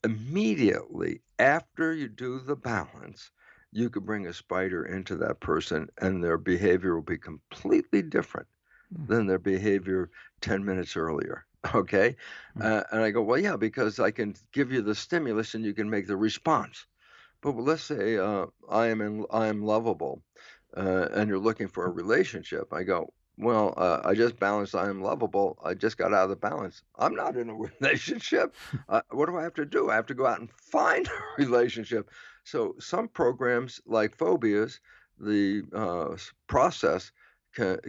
Immediately after you do the balance, you could bring a spider into that person, and their behavior will be completely different mm, than their behavior 10 minutes earlier. Okay. mm, And I go, well, yeah, because I can give you the stimulus and you can make the response. But let's say I am lovable, and you're looking for a relationship. I go, well, I just balanced. I am lovable. I just got out of the balance. I'm not in a relationship. What do I have to do? I have to go out and find a relationship. So some programs like phobias, the process can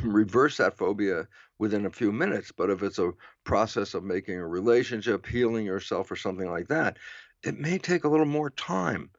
reverse that phobia within a few minutes. But if it's a process of making a relationship, healing yourself, or something like that, it may take a little more time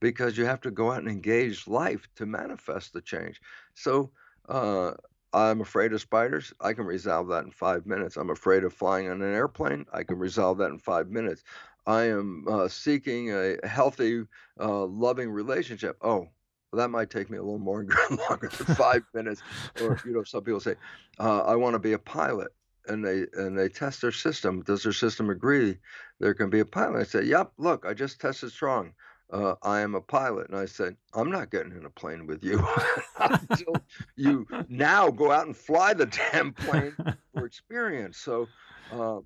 because you have to go out and engage life to manifest the change. So, uh, I'm afraid of spiders. I can resolve that in 5 minutes. I'm afraid of flying on an airplane. I can resolve that in 5 minutes. I am seeking a healthy, loving relationship. Oh, well, that might take me a little more longer than 5 minutes. Or, some people say, I want to be a pilot. And they test their system. Does their system agree there can be a pilot? I said, yep, look, I just tested strong. I am a pilot. And I said, I'm not getting in a plane with you until you now go out and fly the damn plane for experience. So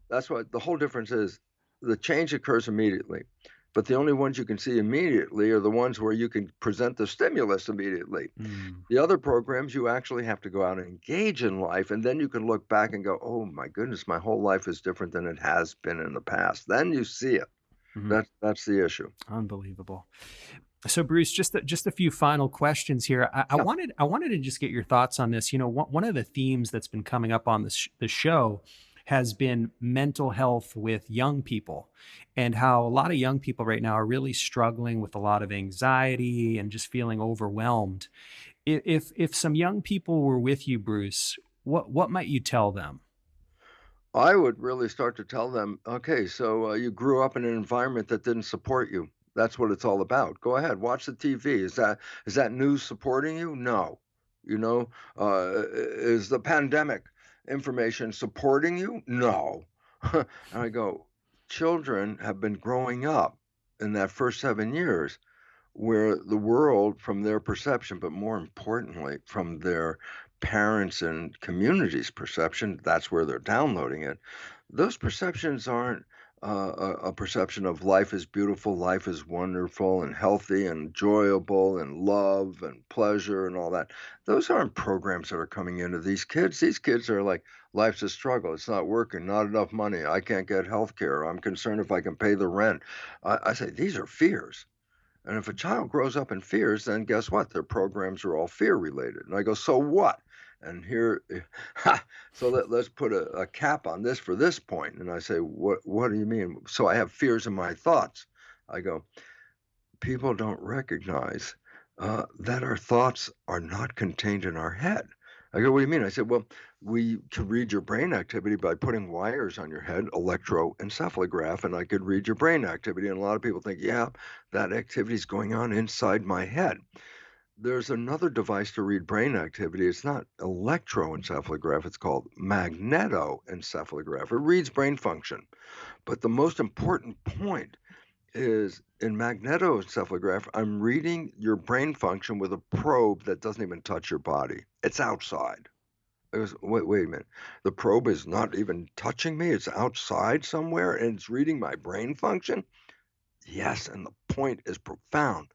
that's what the whole difference is. The change occurs immediately. But the only ones you can see immediately are the ones where you can present the stimulus immediately. mm. The other programs, you actually have to go out and engage in life, and then you can look back and go, "Oh my goodness, my whole life is different than it has been in the past." Then you see it. Mhm. That's the issue. Unbelievable. So, Bruce, just a few final questions here. Yeah. I wanted to just get your thoughts on this. One of the themes that's been coming up on the show has been mental health with young people, and how a lot of young people right now are really struggling with a lot of anxiety and just feeling overwhelmed. If some young people were with you, Bruce, what might you tell them? I would really start to tell them, okay, so you grew up in an environment that didn't support you. That's what it's all about. Go ahead, watch the TV. Is that news supporting you? No. Is the pandemic information supporting you? No. And I go, children have been growing up in that first 7 years where the world, from their perception, but more importantly, from their parents and community's perception, that's where they're downloading it. Those perceptions aren't a perception of life is beautiful, life is wonderful and healthy and enjoyable and love and pleasure and all that. Those aren't programs that are coming into these kids. These kids are like, life's a struggle. It's not working, not enough money. I can't get health care. I'm concerned if I can pay the rent. I say, these are fears. And if a child grows up in fears, then guess what? Their programs are all fear related. And I go, so what? And here, so let's put a cap on this for this point. And I say, what do you mean? So I have fears in my thoughts. I go, people don't recognize that our thoughts are not contained in our head. I go, what do you mean? I said, well, we can read your brain activity by putting wires on your head, electroencephalograph, and I could read your brain activity. And a lot of people think, yeah, that activity is going on inside my head. There's another device to read brain activity. It's not electroencephalograph, it's called magnetoencephalograph. It reads brain function. But the most important point is in magnetoencephalograph, I'm reading your brain function with a probe that doesn't even touch your body. It's outside. It was, wait a minute. The probe is not even touching me. It's outside somewhere and it's reading my brain function. Yes, and the point is profound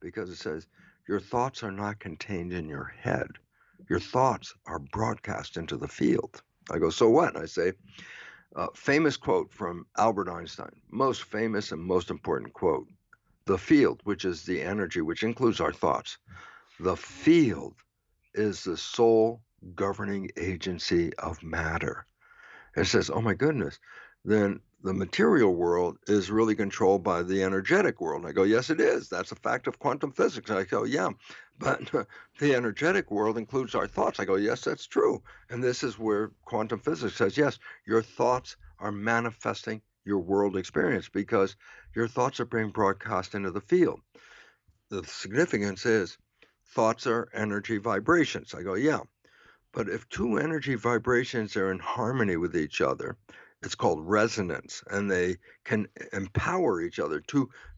because it says your thoughts are not contained in your head. Your thoughts are broadcast into the field. I go, so what? And I say, famous quote from Albert Einstein, most famous and most important quote. The field, which is the energy, which includes our thoughts, the field is the sole governing agency of matter. It says, oh my goodness, then the material world is really controlled by the energetic world. And I go, yes, it is. That's a fact of quantum physics. And I go, yeah, but the energetic world includes our thoughts. I go, yes, that's true. And this is where quantum physics says, yes, your thoughts are manifesting your world experience because your thoughts are being broadcast into the field. The significance is thoughts are energy vibrations. I go, yeah. But if two energy vibrations are in harmony with each other, it's called resonance, and they can empower each other.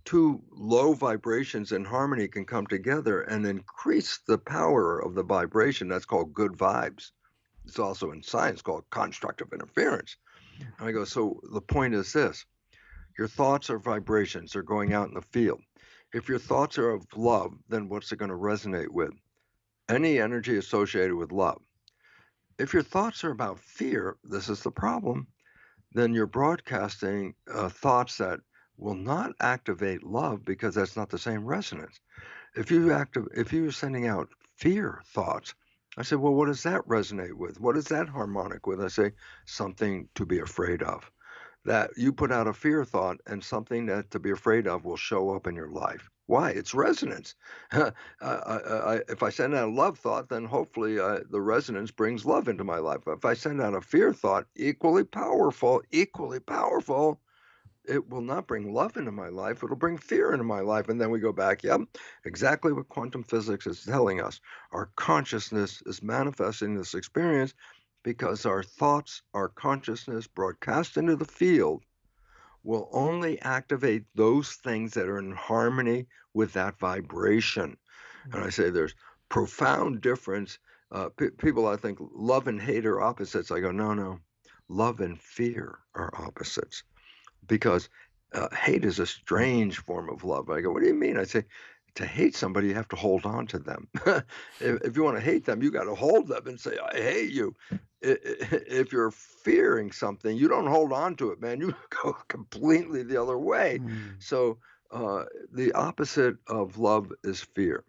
Two low vibrations in harmony can come together and increase the power of the vibration. That's called good vibes. It's also in science called constructive interference. And I go, so the point is this. Your thoughts are vibrations. They're going out in the field. If your thoughts are of love, then what's it going to resonate with? Any energy associated with love. If your thoughts are about fear, this is the problem, then you're broadcasting thoughts that will not activate love because that's not the same resonance. If you're sending out fear thoughts, I say, well, what does that resonate with? What is that harmonic with? I say, something to be afraid of. That you put out a fear thought and something that to be afraid of will show up in your life. Why? It's resonance. If I send out a love thought, then hopefully the resonance brings love into my life. If I send out a fear thought, equally powerful, it will not bring love into my life. It'll bring fear into my life. And then we go back, yep, exactly what quantum physics is telling us. Our consciousness is manifesting this experience because our thoughts, our consciousness broadcast into the field will only activate those things that are in harmony with that vibration. And I say there's profound difference. People, I think, love and hate are opposites. I go, no. Love and fear are opposites because hate is a strange form of love. I go, what do you mean? I say, to hate somebody, you have to hold on to them. If you want to hate them, you got to hold them and say, I hate you. If you're fearing something, you don't hold on to it, man. You go completely the other way. So the opposite of love is fear.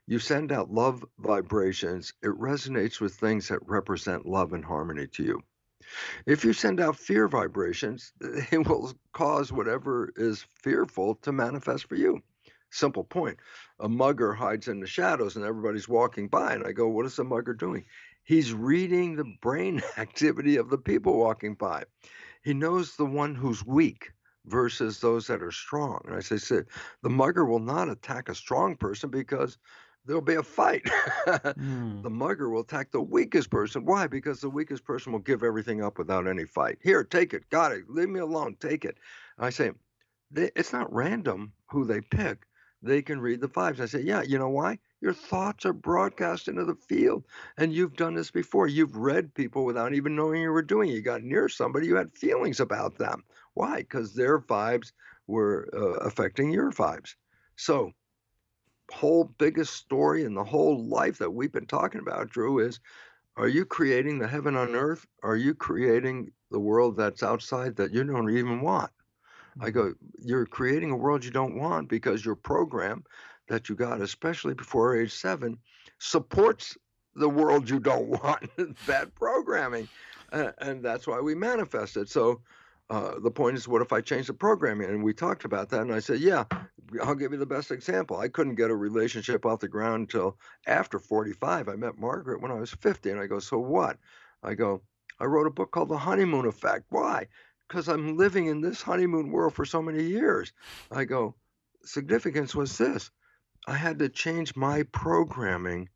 You send out love vibrations, it resonates with things that represent love and harmony to you. If you send out fear vibrations, it will cause whatever is fearful to manifest for you. Simple point. A mugger hides in the shadows and everybody's walking by. And I go, what is the mugger doing? He's reading the brain activity of the people walking by. He knows the one who's weak versus those that are strong. And I say, the mugger will not attack a strong person because there'll be a fight. The mugger will attack the weakest person. Why? Because the weakest person will give everything up without any fight. Here, take it. Got it. Leave me alone. Take it. I say, it's not random who they pick. They can read the vibes. I say, yeah, you know why? Your thoughts are broadcast into the field. And you've done this before. You've read people without even knowing you were doing it. You got near somebody, you had feelings about them. Why? Because their vibes were affecting your vibes. So, whole biggest story in the whole life that we've been talking about, Drew, is are you creating the heaven on earth? Are you creating the world that's outside that you don't even want? I go, you're creating a world you don't want because your program that you got, especially before age 7, supports the world you don't want, bad programming. And that's why we manifest it. So the point is, what if I change the programming? And we talked about that. And I said, yeah, I'll give you the best example. I couldn't get a relationship off the ground until after 45. I met Margaret when I was 50. And I go, so what? I go, I wrote a book called The Honeymoon Effect. Why? Because I'm living in this honeymoon world for so many years. I go, significance was this. I had to change my programming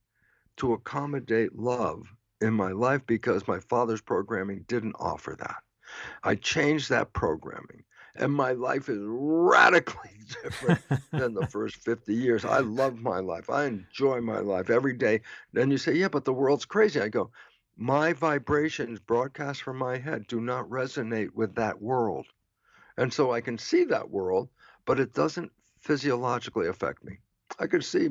to accommodate love in my life because my father's programming didn't offer that. I changed that programming, and my life is radically different than the first 50 years. I love my life. I enjoy my life every day. Then you say, yeah, but the world's crazy. I go, my vibrations broadcast from my head do not resonate with that world. And so I can see that world, but it doesn't physiologically affect me. I could see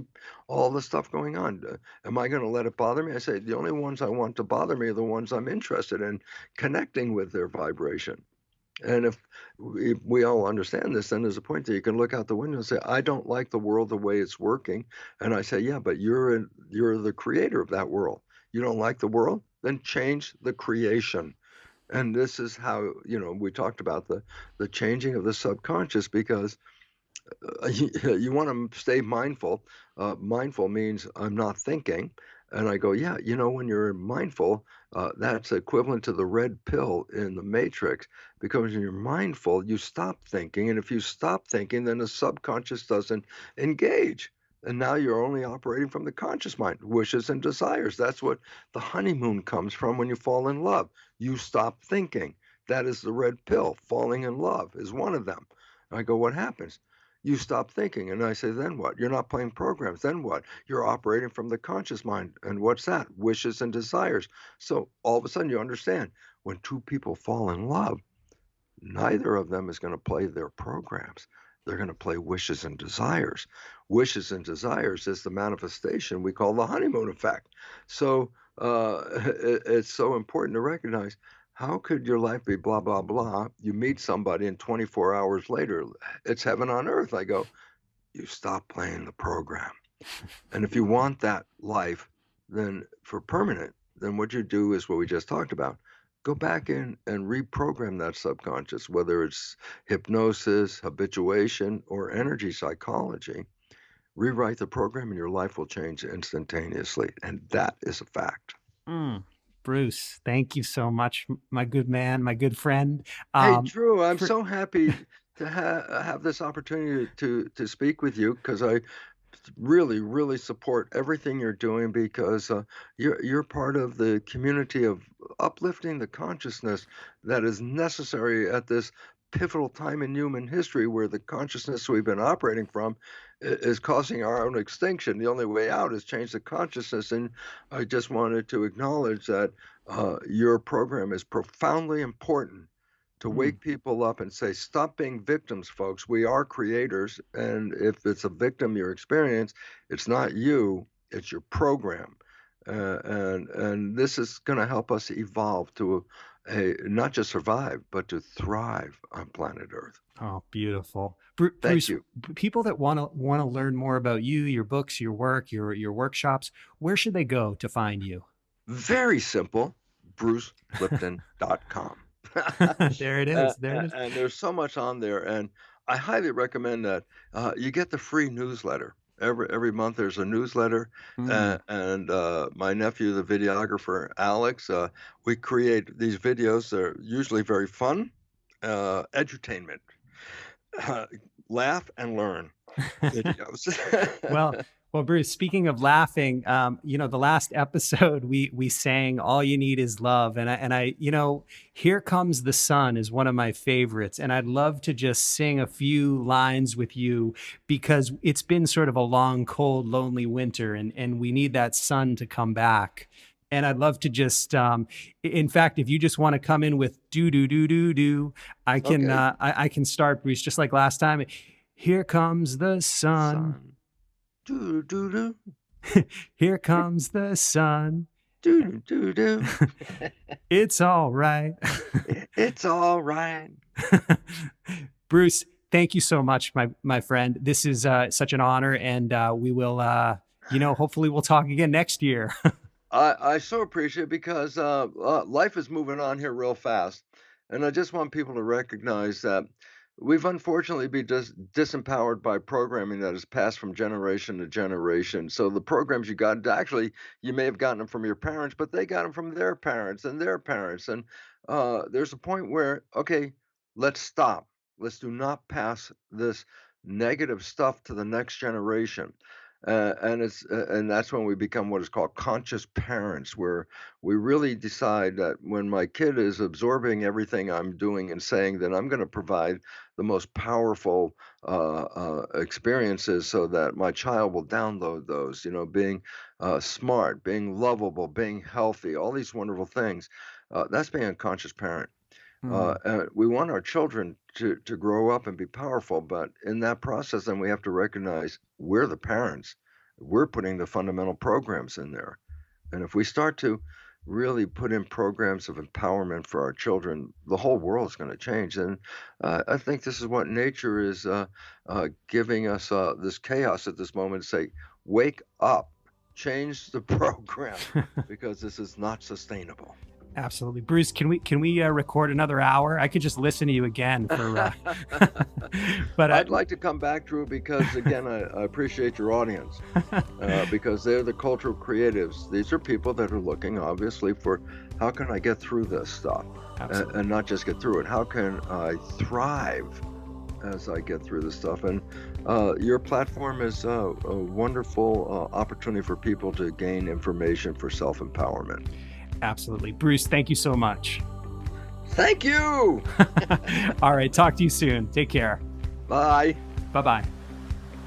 all the stuff going on. Am I going to let it bother me? I say the only ones I want to bother me are the ones I'm interested in connecting with their vibration. And if we all understand this, then there's a point that you can look out the window and say, I don't like the world the way it's working. And I say, yeah, but you're the creator of that world. You don't like the world? Then change the creation. And this is how, we talked about the changing of the subconscious, because you want to stay mindful. Mindful means I'm not thinking. And I go, yeah, when you're mindful, that's equivalent to the red pill in the Matrix, because when you're mindful, you stop thinking. And if you stop thinking, then the subconscious doesn't engage. And now you're only operating from the conscious mind, wishes and desires. That's what the honeymoon comes from when you fall in love. You stop thinking. That is the red pill. Falling in love is one of them. And I go, what happens? You stop thinking. And I say, then what? You're not playing programs. Then what? You're operating from the conscious mind. And what's that? Wishes and desires. So all of a sudden you understand, when two people fall in love, neither of them is going to play their programs. They're going to play wishes and desires. Wishes and desires is the manifestation we call the honeymoon effect. So it's so important to recognize, how could your life be blah, blah, blah? You meet somebody and 24 hours later, it's heaven on earth. I go, you stop playing the program. And if you want that life, then for permanent, then what you do is what we just talked about. Go back in and reprogram that subconscious, whether it's hypnosis, habituation, or energy psychology. Rewrite the program and your life will change instantaneously. And that is a fact. Bruce, thank you so much, my good man, my good friend. Hey, Drew, I'm so happy to have this opportunity to speak with you, because I really, really support everything you're doing, because you're part of the community of uplifting the consciousness that is necessary at this pivotal time in human history, where the consciousness we've been operating from is causing our own extinction. The only way out is change the consciousness. And I just wanted to acknowledge that your program is profoundly important to wake people up and say, stop being victims, folks. We are creators. And if it's a victim you experience, it's not you, it's your program. And this is going to help us evolve to not just survive, but to thrive on planet Earth. Oh, beautiful. Thank Bruce, you. People that want to learn more about you, your books, your work, your workshops, where should they go to find you? Very simple, brucelipton.com. There it is. There it is. And there's so much on there. And I highly recommend that you get the free newsletter. Every month there's a newsletter. And my nephew, the videographer, Alex, we create these videos. They're usually very fun, edutainment, laugh and learn videos. Well, Bruce, speaking of laughing, the last episode we sang "All You Need Is Love," and I, "Here Comes the Sun" is one of my favorites, and I'd love to just sing a few lines with you, because it's been sort of a long, cold, lonely winter, and we need that sun to come back. And I'd love to just, in fact, if you just want to come in with do do do do do, I can, okay. I can start, Bruce, just like last time. Here comes the sun. Do do do. Here comes the sun. Do do do. It's all right. It's all right. Bruce, thank you so much, my friend. This is such an honor, and we will, hopefully we'll talk again next year. I so appreciate it because life is moving on here real fast, and I just want people to recognize that we've unfortunately been disempowered by programming that has passed from generation to generation. So the programs you got, actually, you may have gotten them from your parents, but they got them from their parents and their parents. And there's a point where, okay, let's stop. Let's do not pass this negative stuff to the next generation. And that's when we become what is called conscious parents, where we really decide that when my kid is absorbing everything I'm doing and saying, that I'm going to provide the most powerful experiences so that my child will download those. Being smart, being lovable, being healthy, all these wonderful things. That's being a conscious parent. Hmm. And we want our children to grow up and be powerful, but in that process, then we have to recognize we're the parents. We're putting the fundamental programs in there. And if we start to really put in programs of empowerment for our children, the whole world is going to change. And I think this is what nature is giving us this chaos at this moment to say, wake up, change the program, because this is not sustainable. Absolutely. Bruce, can we record another hour? I could just listen to you again for but I'd like to come back, Drew, because again, I appreciate your audience because they're the cultural creatives. These are people that are looking, obviously, for how can I get through this stuff, and not just get through it. How can I thrive as I get through this stuff? And your platform is a wonderful opportunity for people to gain information for self-empowerment. Absolutely. Bruce, thank you so much. Thank you. All right. Talk to you soon. Take care. Bye. Bye-bye.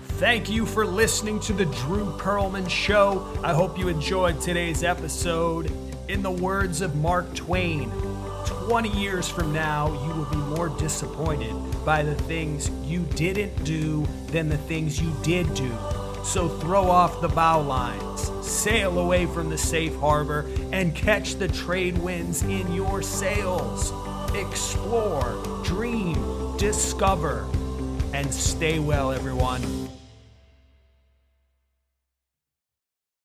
Thank you for listening to the Drew Perlman Show. I hope you enjoyed today's episode. In the words of Mark Twain, 20 years from now, you will be more disappointed by the things you didn't do than the things you did do. So throw off the bow lines, sail away from the safe harbor, and catch the trade winds in your sails. Explore, dream, discover, and stay well, everyone.